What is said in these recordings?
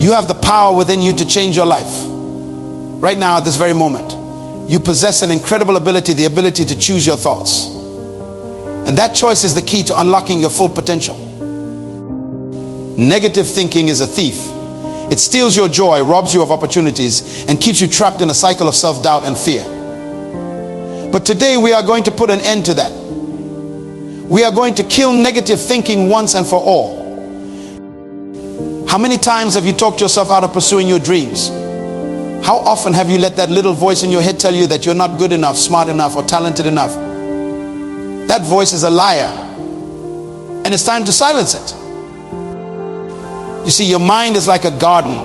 You have the power within you to change your life. Right now, at this very moment, you possess an incredible ability, the ability to choose your thoughts. And that choice is the key to unlocking your full potential. Negative thinking is a thief. It steals your joy, robs you of opportunities, and keeps you trapped in a cycle of self-doubt and fear. But today we are going to put an end to that. We are going to kill negative thinking once and for all. How many times have you talked yourself out of pursuing your dreams? How often have you let that little voice in your head tell you that you're not good enough, smart enough, or talented enough? That voice is a liar, and it's time to silence it. You see, your mind is like a garden.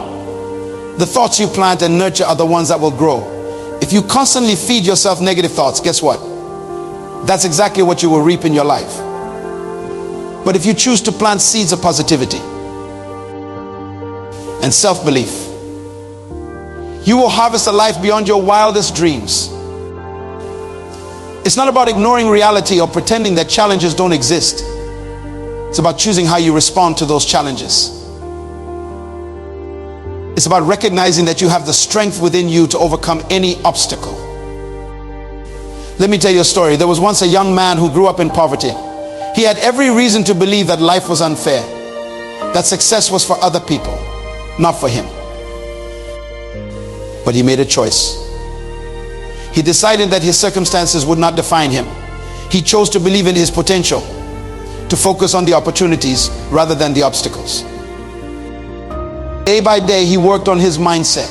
The thoughts you plant and nurture are the ones that will grow. If you constantly feed yourself negative thoughts, guess what? That's exactly what you will reap in your life. But if you choose to plant seeds of positivity and self-belief, you will harvest a life beyond your wildest dreams. It's not about ignoring reality or pretending that challenges don't exist. It's about choosing how you respond to those challenges. It's about recognizing that you have the strength within you to overcome any obstacle. Let me tell you a story. There was once a young man who grew up in poverty. He had every reason to believe that life was unfair, that success was for other people, not for him. But he made a choice. He decided that his circumstances would not define him. He chose to believe in his potential, to focus on the opportunities rather than the obstacles. Day by day, he worked on his mindset.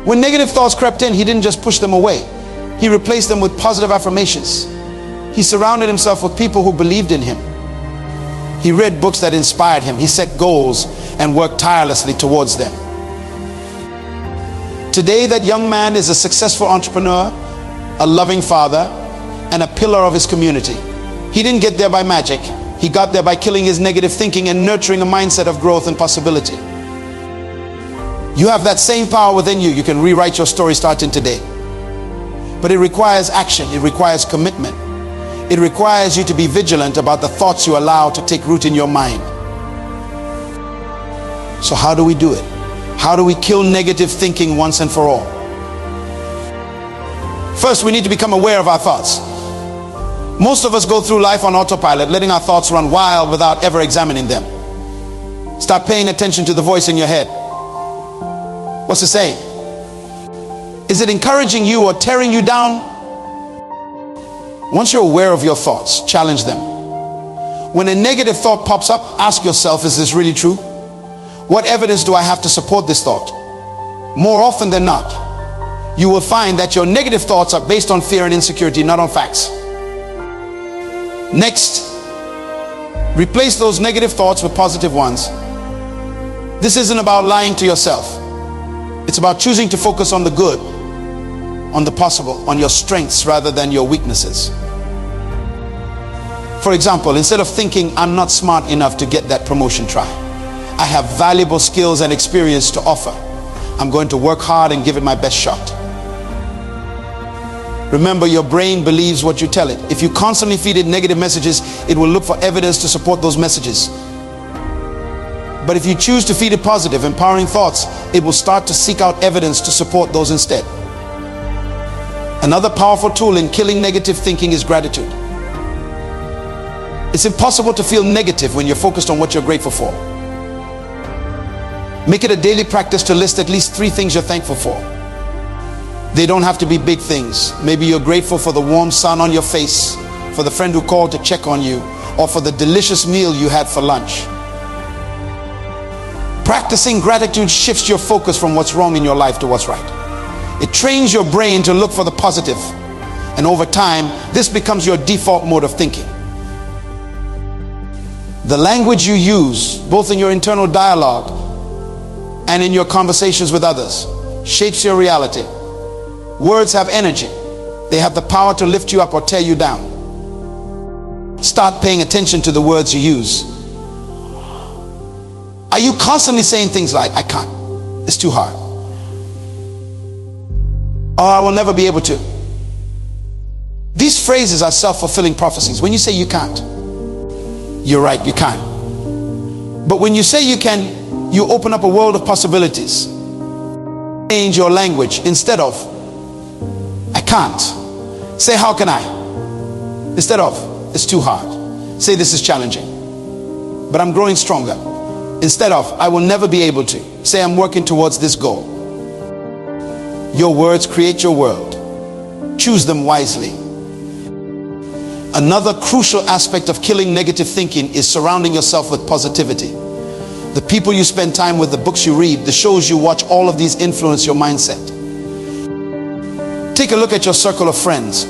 When negative thoughts crept in, he didn't just push them away. He replaced them with positive affirmations. He surrounded himself with people who believed in him. He read books that inspired him. He set goals and worked tirelessly towards them. Today, that young man is a successful entrepreneur, a loving father, and a pillar of his community. He didn't get there by magic. He got there by killing his negative thinking and nurturing a mindset of growth and possibility. You have that same power within you. You can rewrite your story starting today. But it requires action. It requires commitment. It requires you to be vigilant about the thoughts you allow to take root in your mind. So how do we do it? How do we kill negative thinking once and for all? First, we need to become aware of our thoughts. Most of us go through life on autopilot, letting our thoughts run wild without ever examining them. Start paying attention to the voice in your head. What's it saying? Is it encouraging you or tearing you down? Once you're aware of your thoughts, challenge them. When a negative thought pops up, ask yourself, is this really true? What evidence do I have to support this thought? More often than not, you will find that your negative thoughts are based on fear and insecurity, not on facts. Next, replace those negative thoughts with positive ones. This isn't about lying to yourself. It's about choosing to focus on the good, on the possible, on your strengths rather than your weaknesses. For example, instead of thinking, I'm not smart enough to get that promotion, try, I have valuable skills and experience to offer. I'm going to work hard and give it my best shot. Remember, your brain believes what you tell it. If you constantly feed it negative messages, it will look for evidence to support those messages. But if you choose to feed it positive, empowering thoughts, it will start to seek out evidence to support those instead. Another powerful tool in killing negative thinking is gratitude. It's impossible to feel negative when you're focused on what you're grateful for. Make it a daily practice to list at least 3 things you're thankful for. They don't have to be big things. Maybe you're grateful for the warm sun on your face, for the friend who called to check on you, or for the delicious meal you had for lunch. Practicing gratitude shifts your focus from what's wrong in your life to what's right. It trains your brain to look for the positive, and over time, this becomes your default mode of thinking. The language you use, both in your internal dialogue and in your conversations with others, shapes your reality. Words have energy. They have the power to lift you up or tear you down. Start paying attention to the words you use. Are you constantly saying things like, I can't, it's too hard, or I will never be able to? These phrases are self-fulfilling prophecies. When you say you can't, you're right, you can't. But when you say you can, you open up a world of possibilities. Change your language. Instead of, I can't. Say, how can I? Instead of, it's too hard. Say, this is challenging, but I'm growing stronger. Instead of, I will never be able to. Say, I'm working towards this goal. Your words create your world. Choose them wisely. Another crucial aspect of killing negative thinking is surrounding yourself with positivity. The people you spend time with, the books you read, the shows you watch, all of these influence your mindset. Take a look at your circle of friends.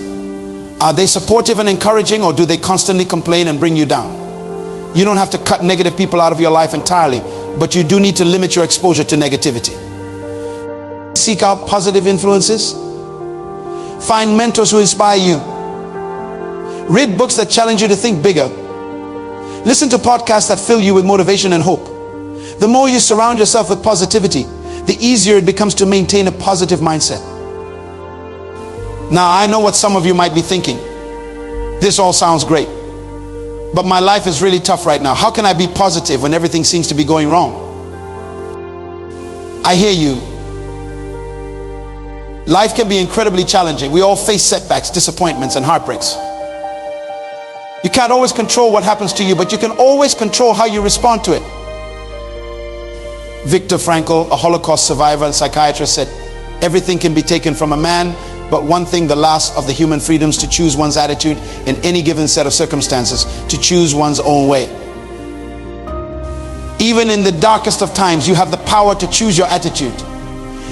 Are they supportive and encouraging, or do they constantly complain and bring you down? You don't have to cut negative people out of your life entirely, but you do need to limit your exposure to negativity. Seek out positive influences. Find mentors who inspire you. Read books that challenge you to think bigger. Listen to podcasts that fill you with motivation and hope. The more you surround yourself with positivity, the easier it becomes to maintain a positive mindset. Now, I know what some of you might be thinking. This all sounds great, but my life is really tough right now. How can I be positive when everything seems to be going wrong? I hear you. Life can be incredibly challenging. We all face setbacks, disappointments, and heartbreaks. You can't always control what happens to you, but you can always control how you respond to it. Viktor Frankl, a Holocaust survivor and psychiatrist, said, everything can be taken from a man, but one thing, the last of the human freedoms, to choose one's attitude in any given set of circumstances, to choose one's own way. Even in the darkest of times, you have the power to choose your attitude.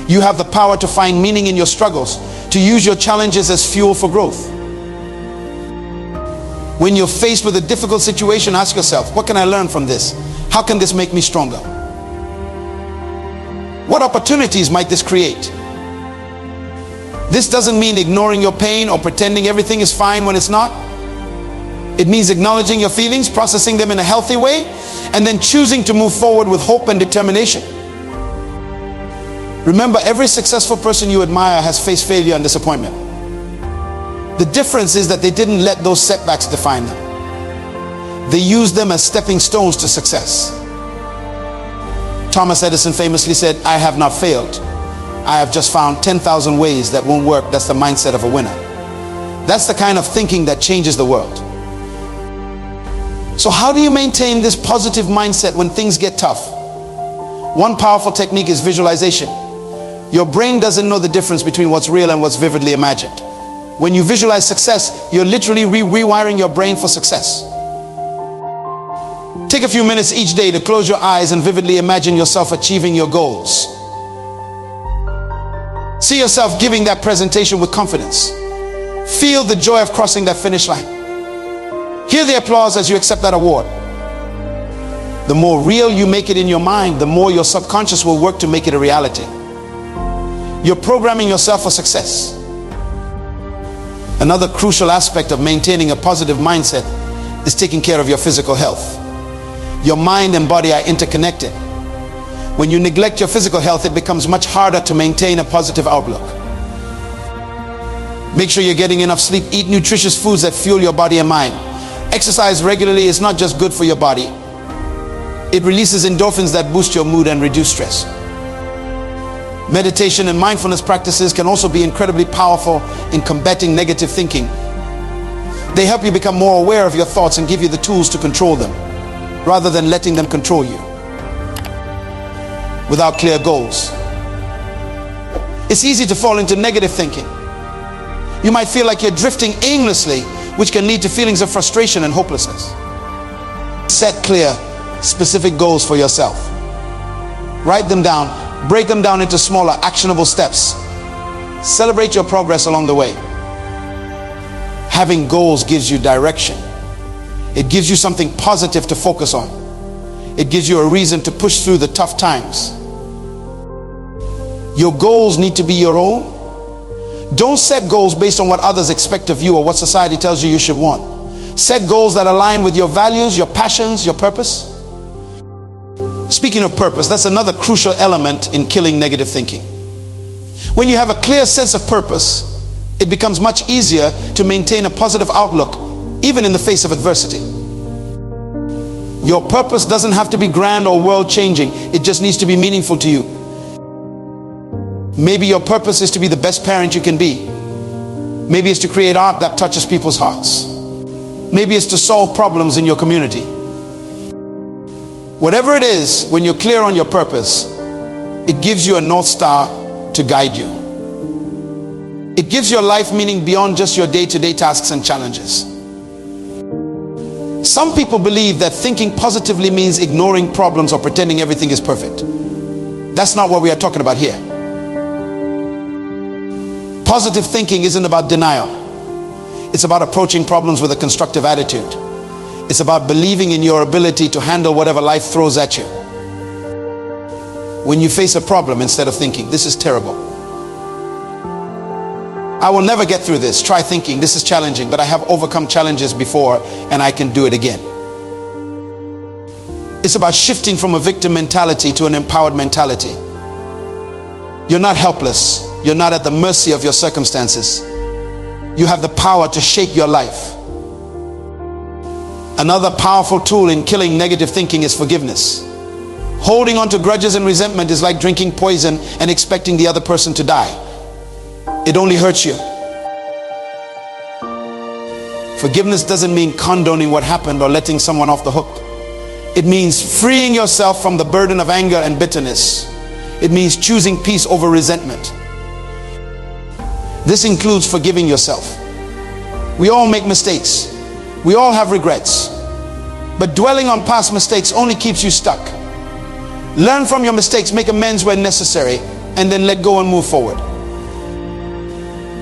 You have the power to find meaning in your struggles, to use your challenges as fuel for growth. When you're faced with a difficult situation, ask yourself, what can I learn from this? How can this make me stronger? What opportunities might this create? This doesn't mean ignoring your pain or pretending everything is fine when it's not. It means acknowledging your feelings, processing them in a healthy way, and then choosing to move forward with hope and determination. Remember, every successful person you admire has faced failure and disappointment. The difference is that they didn't let those setbacks define them. They used them as stepping stones to success. Thomas Edison famously said, I have not failed. I have just found 10,000 ways that won't work. That's the mindset of a winner. That's the kind of thinking that changes the world. So how do you maintain this positive mindset when things get tough? One powerful technique is visualization. Your brain doesn't know the difference between what's real and what's vividly imagined. When you visualize success, you're literally rewiring your brain for success. Take a few minutes each day to close your eyes and vividly imagine yourself achieving your goals. See yourself giving that presentation with confidence. Feel the joy of crossing that finish line. Hear the applause as you accept that award. The more real you make it in your mind, the more your subconscious will work to make it a reality. You're programming yourself for success. Another crucial aspect of maintaining a positive mindset is taking care of your physical health. Your mind and body are interconnected. When you neglect your physical health, it becomes much harder to maintain a positive outlook. Make sure you're getting enough sleep. Eat nutritious foods that fuel your body and mind. Exercise regularly is not just good for your body. It releases endorphins that boost your mood and reduce stress. Meditation and mindfulness practices can also be incredibly powerful in combating negative thinking. They help you become more aware of your thoughts and give you the tools to control them, rather than letting them control you. Without clear goals, it's easy to fall into negative thinking. You might feel like you're drifting aimlessly, which can lead to feelings of frustration and hopelessness. Set clear, specific goals for yourself. Write them down. Break them down into smaller, actionable steps. Celebrate your progress along the way. Having goals gives you direction. It gives you something positive to focus on. It gives you a reason to push through the tough times. Your goals need to be your own. Don't set goals based on what others expect of you or what society tells you you should want. Set goals that align with your values, your passions, your purpose. Speaking of purpose, that's another crucial element in killing negative thinking. When you have a clear sense of purpose, it becomes much easier to maintain a positive outlook, even in the face of adversity. Your purpose doesn't have to be grand or world-changing. It just needs to be meaningful to you. Maybe your purpose is to be the best parent you can be. Maybe it's to create art that touches people's hearts. Maybe it's to solve problems in your community. Whatever it is, when you're clear on your purpose, it gives you a North Star to guide you. It gives your life meaning beyond just your day-to-day tasks and challenges. Some people believe that thinking positively means ignoring problems or pretending everything is perfect. That's not what we are talking about here. Positive thinking isn't about denial. It's about approaching problems with a constructive attitude. It's about believing in your ability to handle whatever life throws at you. When you face a problem, instead of thinking, this is terrible, I will never get through this, try thinking, this is challenging, but I have overcome challenges before and I can do it again. It's about shifting from a victim mentality to an empowered mentality. You're not helpless. You're not at the mercy of your circumstances. You have the power to shake your life. Another powerful tool in killing negative thinking is forgiveness. Holding on to grudges and resentment is like drinking poison and expecting the other person to die. It only hurts you. Forgiveness doesn't mean condoning what happened or letting someone off the hook. It means freeing yourself from the burden of anger and bitterness. It means choosing peace over resentment. This includes forgiving yourself. We all make mistakes. We all have regrets. But dwelling on past mistakes only keeps you stuck. Learn from your mistakes, make amends when necessary, and then let go and move forward.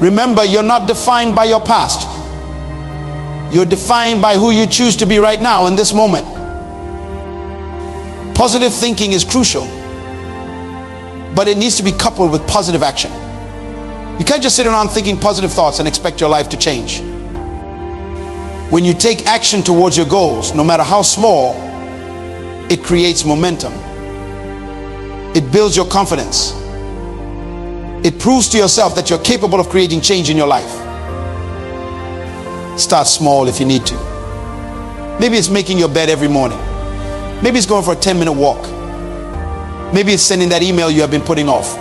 Remember, you're not defined by your past. You're defined by who you choose to be right now in this moment. Positive thinking is crucial, but it needs to be coupled with positive action. You can't just sit around thinking positive thoughts and expect your life to change. When you take action towards your goals, no matter how small, it creates momentum. It builds your confidence. It proves to yourself that you're capable of creating change in your life. Start small if you need to. Maybe it's making your bed every morning. Maybe it's going for a 10-minute walk. Maybe it's sending that email you have been putting off.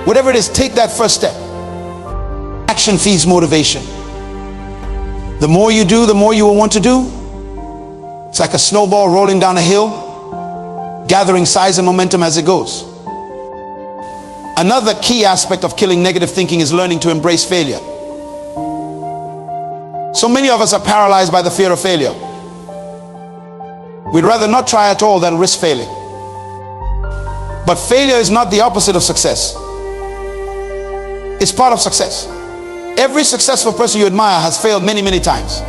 Whatever it is, take that first step. Action feeds motivation. The more you do, the more you will want to do. It's like a snowball rolling down a hill, gathering size and momentum as it goes. Another key aspect of killing negative thinking is learning to embrace failure. So many of us are paralyzed by the fear of failure. We'd rather not try at all than risk failing. But failure is not the opposite of success. It's part of success. Every successful person you admire has failed many, many times.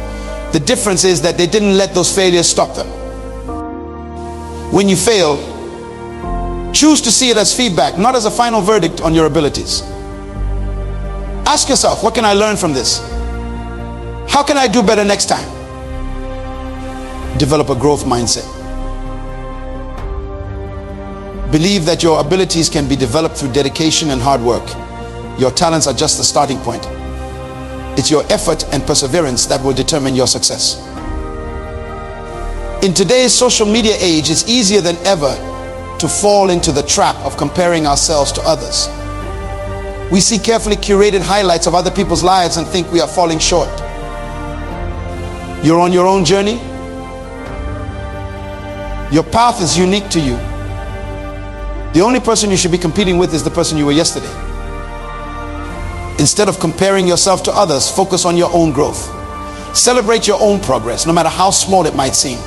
The difference is that they didn't let those failures stop them. When you fail, choose to see it as feedback, not as a final verdict on your abilities. Ask yourself, what can I learn from this? How can I do better next time? Develop a growth mindset. Believe that your abilities can be developed through dedication and hard work. Your talents are just the starting point. It's your effort and perseverance that will determine your success. In today's social media age, it's easier than ever to fall into the trap of comparing ourselves to others. We see carefully curated highlights of other people's lives and think we are falling short. You're on your own journey. Your path is unique to you. The only person you should be competing with is the person you were yesterday. Instead of comparing yourself to others, focus on your own growth. Celebrate your own progress, no matter how small it might seem.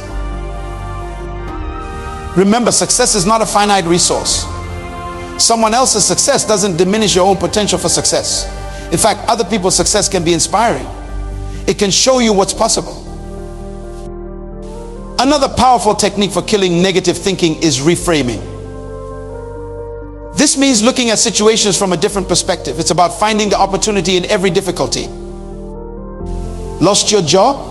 Remember, success is not a finite resource. Someone else's success doesn't diminish your own potential for success. In fact, other people's success can be inspiring. It can show you what's possible. Another powerful technique for killing negative thinking is reframing. This means looking at situations from a different perspective. It's about finding the opportunity in every difficulty. Lost your job?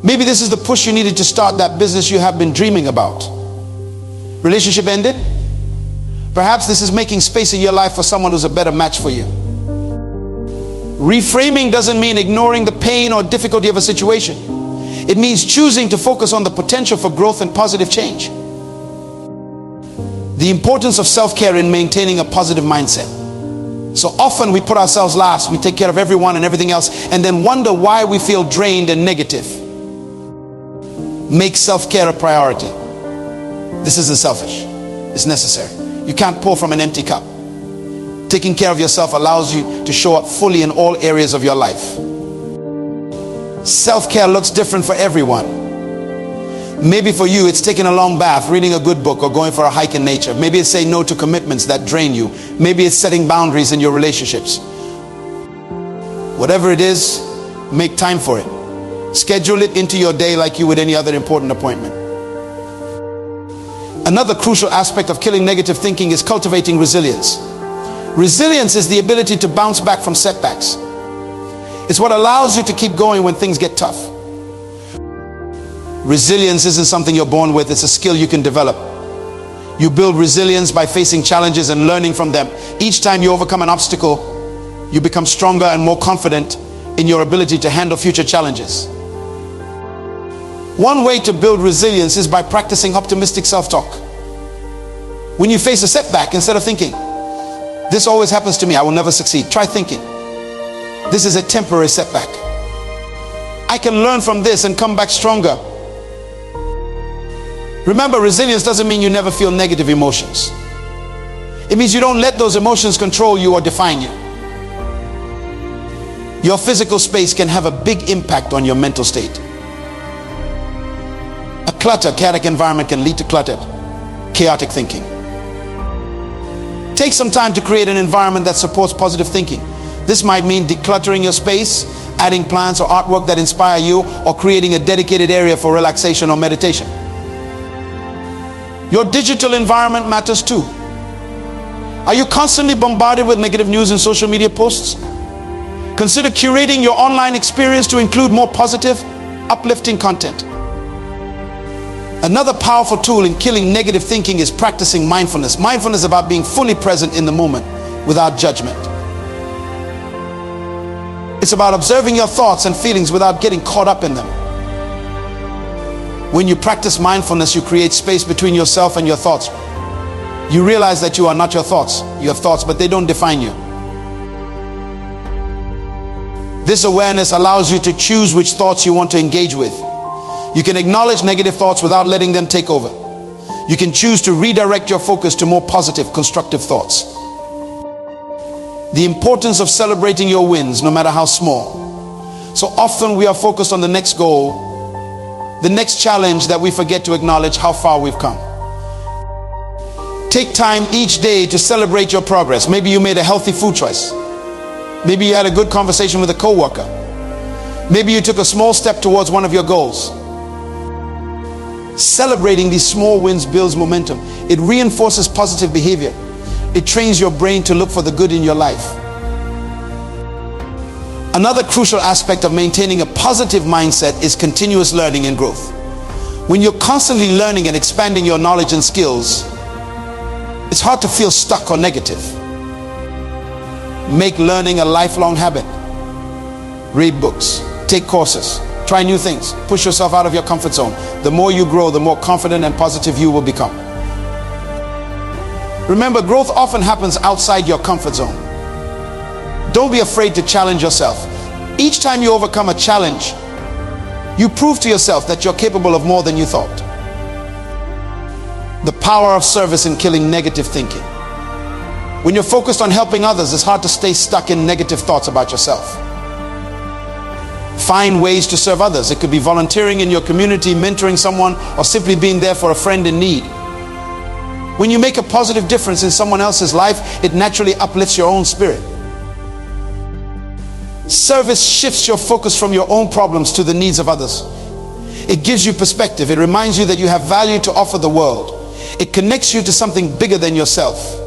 Maybe this is the push you needed to start that business you have been dreaming about. Relationship ended? Perhaps this is making space in your life for someone who's a better match for you. Reframing doesn't mean ignoring the pain or difficulty of a situation. It means choosing to focus on the potential for growth and positive change. The importance of self-care in maintaining a positive mindset. So often we put ourselves last, we take care of everyone and everything else, and then wonder why we feel drained and negative. Make self-care a priority. This isn't selfish, it's necessary. You can't pour from an empty cup. Taking care of yourself allows you to show up fully in all areas of your life. Self-care looks different for everyone. Maybe for you it's taking a long bath, reading a good book, or going for a hike in nature. Maybe it's saying no to commitments that drain you. Maybe it's setting boundaries in your relationships. Whatever it is, make time for it. Schedule it into your day like you would any other important appointment. Another crucial aspect of killing negative thinking is cultivating resilience. Resilience is the ability to bounce back from setbacks. It's what allows you to keep going when things get tough. Resilience isn't something you're born with, it's a skill you can develop. You build resilience by facing challenges and learning from them. Each time you overcome an obstacle, you become stronger and more confident in your ability to handle future challenges. One way to build resilience is by practicing optimistic self-talk. When you face a setback, instead of thinking, "This always happens to me, I will never succeed," try thinking, "This is a temporary setback. I can learn from this and come back stronger." Remember, resilience doesn't mean you never feel negative emotions. It means you don't let those emotions control you or define you. Your physical space can have a big impact on your mental state. A cluttered, chaotic environment can lead to cluttered, chaotic thinking. Take some time to create an environment that supports positive thinking. This might mean decluttering your space, adding plants or artwork that inspire you, or creating a dedicated area for relaxation or meditation. Your digital environment matters too. Are you constantly bombarded with negative news and social media posts? Consider curating your online experience to include more positive, uplifting content. Another powerful tool in killing negative thinking is practicing mindfulness. Mindfulness is about being fully present in the moment without judgment. It's about observing your thoughts and feelings without getting caught up in them. When you practice mindfulness, you create space between yourself and your thoughts. You realize that you are not your thoughts. You have thoughts, but they don't define you. This awareness allows you to choose which thoughts you want to engage with. You can acknowledge negative thoughts without letting them take over. You can choose to redirect your focus to more positive, constructive thoughts. The importance of celebrating your wins, no matter how small. So often we are focused on the next goal, the next challenge, that we forget to acknowledge how far we've come. Take time each day to celebrate your progress. Maybe you made a healthy food choice. Maybe you had a good conversation with a coworker. Maybe you took a small step towards one of your goals. Celebrating these small wins builds momentum. It reinforces positive behavior. It trains your brain to look for the good in your life. Another crucial aspect of maintaining a positive mindset is continuous learning and growth. When you're constantly learning and expanding your knowledge and skills, it's hard to feel stuck or negative. Make learning a lifelong habit. Read books, take courses, try new things, push yourself out of your comfort zone. The more you grow, the more confident and positive you will become. Remember, growth often happens outside your comfort zone. Don't be afraid to challenge yourself. Each time you overcome a challenge, you prove to yourself that you're capable of more than you thought. The power of service in killing negative thinking. When you're focused on helping others, it's hard to stay stuck in negative thoughts about yourself. Find ways to serve others. It could be volunteering in your community, mentoring someone, or simply being there for a friend in need. When you make a positive difference in someone else's life, it naturally uplifts your own spirit. Service shifts your focus from your own problems to the needs of others. It gives you perspective. It reminds you that you have value to offer the world. It connects you to something bigger than yourself.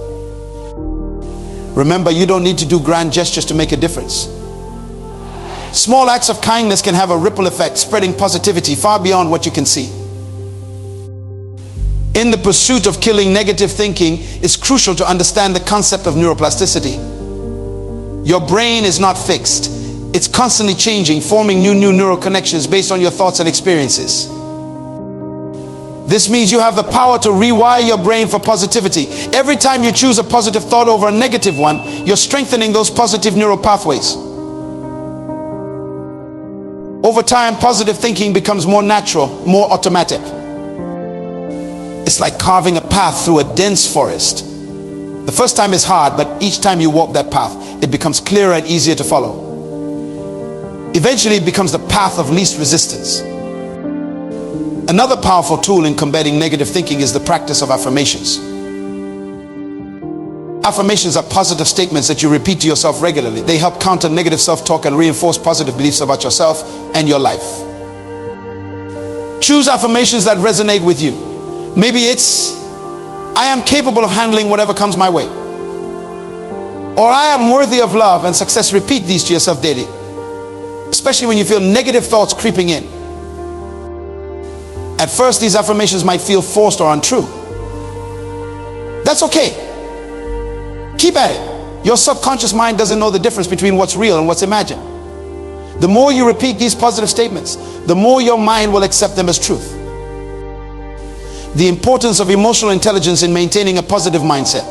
Remember, you don't need to do grand gestures to make a difference. Small acts of kindness can have a ripple effect, spreading positivity far beyond what you can see. In the pursuit of killing negative thinking, it's crucial to understand the concept of neuroplasticity. Your brain is not fixed. It's constantly changing, forming new neural connections based on your thoughts and experiences. This means you have the power to rewire your brain for positivity. Every time you choose a positive thought over a negative one, you're strengthening those positive neural pathways. Over time, positive thinking becomes more natural, more automatic. It's like carving a path through a dense forest. The first time is hard, but each time you walk that path, it becomes clearer and easier to follow. Eventually, it becomes the path of least resistance. Another powerful tool in combating negative thinking is the practice of affirmations. Affirmations are positive statements that you repeat to yourself regularly. They help counter negative self-talk and reinforce positive beliefs about yourself and your life. Choose affirmations that resonate with you. Maybe it's, I am capable of handling whatever comes my way. Or I am worthy of love and success. Repeat these to yourself daily, especially when you feel negative thoughts creeping in. At first, these affirmations might feel forced or untrue. That's okay. Keep at it. Your subconscious mind doesn't know the difference between what's real and what's imagined. The more you repeat these positive statements, the more your mind will accept them as truth. The importance of emotional intelligence in maintaining a positive mindset.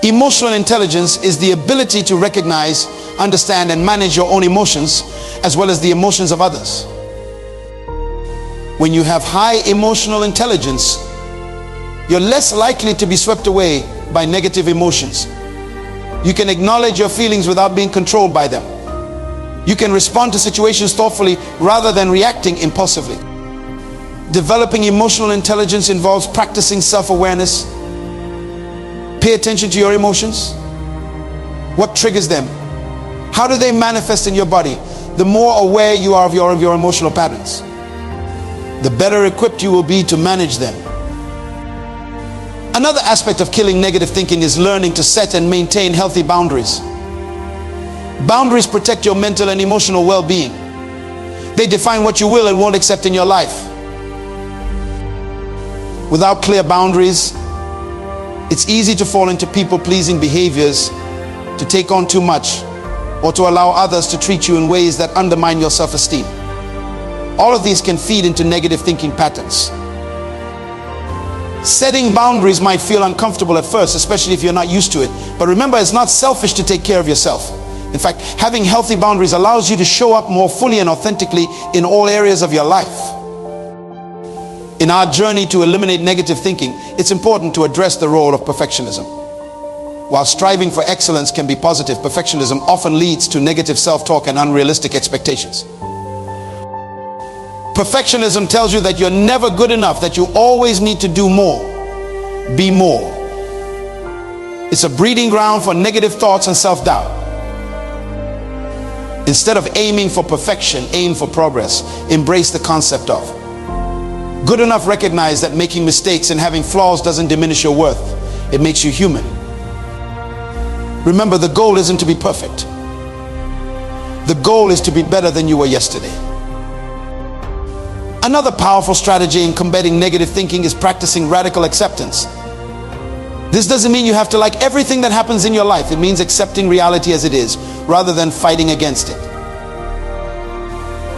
Emotional intelligence is the ability to recognize, understand, and manage your own emotions as well as the emotions of others. When you have high emotional intelligence, you're less likely to be swept away by negative emotions. You can acknowledge your feelings without being controlled by them. You can respond to situations thoughtfully rather than reacting impulsively. Developing emotional intelligence involves practicing self-awareness. Pay attention to your emotions. What triggers them? How do they manifest in your body? The more aware you are of your emotional patterns, the better equipped you will be to manage them. Another aspect of killing negative thinking is learning to set and maintain healthy boundaries. Boundaries protect your mental and emotional well-being. They define what you will and won't accept in your life. Without clear boundaries, it's easy to fall into people-pleasing behaviors, to take on too much, or to allow others to treat you in ways that undermine your self-esteem. All of these can feed into negative thinking patterns. Setting boundaries might feel uncomfortable at first, especially if you're not used to it. But remember, it's not selfish to take care of yourself. In fact, having healthy boundaries allows you to show up more fully and authentically in all areas of your life. In our journey to eliminate negative thinking, it's important to address the role of perfectionism. While striving for excellence can be positive, perfectionism often leads to negative self-talk and unrealistic expectations. Perfectionism tells you that you're never good enough, that you always need to do more, be more. It's a breeding ground for negative thoughts and self-doubt. Instead of aiming for perfection, aim for progress. Embrace the concept of good enough. Recognize that making mistakes and having flaws doesn't diminish your worth. It makes you human. Remember, the goal isn't to be perfect. The goal is to be better than you were yesterday. Another powerful strategy in combating negative thinking is practicing radical acceptance. This doesn't mean you have to like everything that happens in your life. It means accepting reality as it is, rather than fighting against it.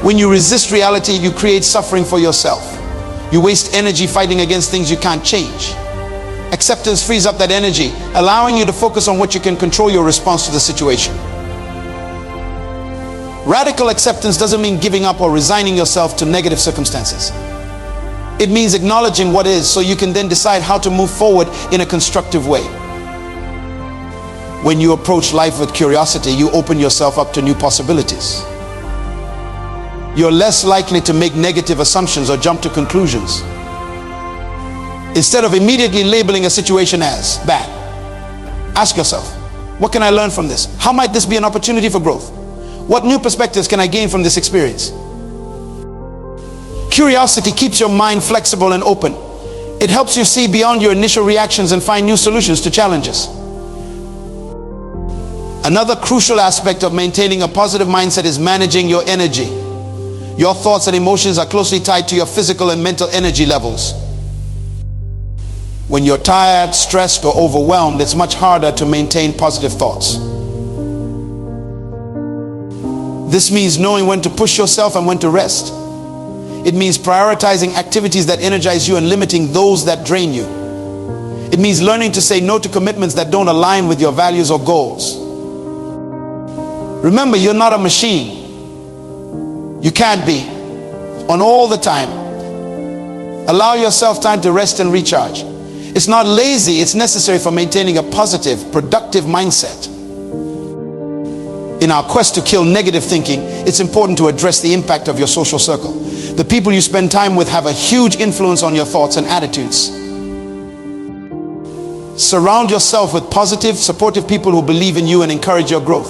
When you resist reality, you create suffering for yourself. You waste energy fighting against things you can't change. Acceptance frees up that energy, allowing you to focus on what you can control, your response to the situation. Radical acceptance doesn't mean giving up or resigning yourself to negative circumstances. It means acknowledging what is, so you can then decide how to move forward in a constructive way. When you approach life with curiosity, you open yourself up to new possibilities. You're less likely to make negative assumptions or jump to conclusions. Instead of immediately labeling a situation as bad, ask yourself, what can I learn from this? How might this be an opportunity for growth? What new perspectives can I gain from this experience? Curiosity keeps your mind flexible and open. It helps you see beyond your initial reactions and find new solutions to challenges. Another crucial aspect of maintaining a positive mindset is managing your energy. Your thoughts and emotions are closely tied to your physical and mental energy levels. When you're tired, stressed, or overwhelmed, it's much harder to maintain positive thoughts. This means knowing when to push yourself and when to rest. It means prioritizing activities that energize you and limiting those that drain you. It means learning to say no to commitments that don't align with your values or goals. Remember, you're not a machine. You can't be on all the time. Allow yourself time to rest and recharge. It's not lazy, it's necessary for maintaining a positive, productive mindset. In our quest to kill negative thinking, it's important to address the impact of your social circle. The people you spend time with have a huge influence on your thoughts and attitudes. Surround yourself with positive, supportive people who believe in you and encourage your growth.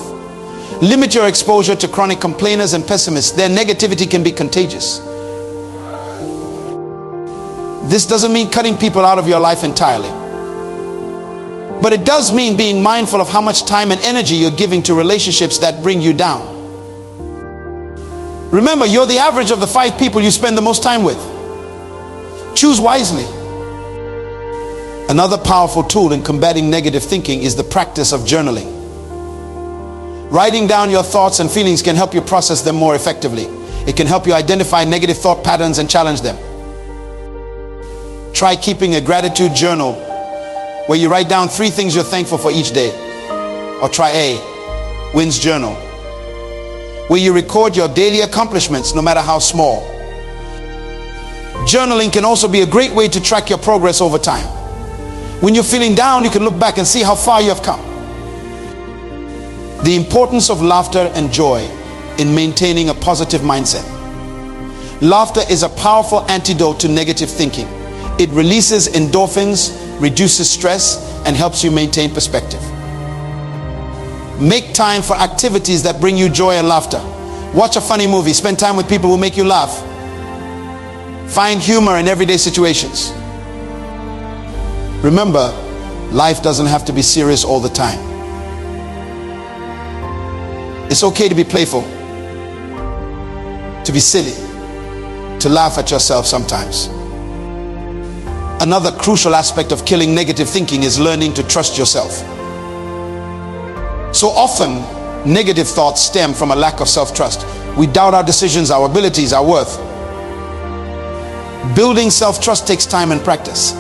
Limit your exposure to chronic complainers and pessimists. Their negativity can be contagious. This doesn't mean cutting people out of your life entirely. But it does mean being mindful of how much time and energy you're giving to relationships that bring you down. Remember, you're the average of the 5 people you spend the most time with. Choose wisely. Another powerful tool in combating negative thinking is the practice of journaling. Writing down your thoughts and feelings can help you process them more effectively. It can help you identify negative thought patterns and challenge them. Try keeping a gratitude journal where you write down 3 things you're thankful for each day. Or try Wins Journal, where you record your daily accomplishments, no matter how small. Journaling can also be a great way to track your progress over time. When you're feeling down, you can look back and see how far you have come. The importance of laughter and joy in maintaining a positive mindset. Laughter is a powerful antidote to negative thinking. It releases endorphins, reduces stress, and helps you maintain perspective. Make time for activities that bring you joy and laughter. Watch a funny movie. Spend time with people who make you laugh. Find humor in everyday situations. Remember, life doesn't have to be serious all the time. It's okay to be playful, to be silly, to laugh at yourself sometimes. Another crucial aspect of killing negative thinking is learning to trust yourself. So often, negative thoughts stem from a lack of self-trust. We doubt our decisions, our abilities, our worth. Building self-trust takes time and practice.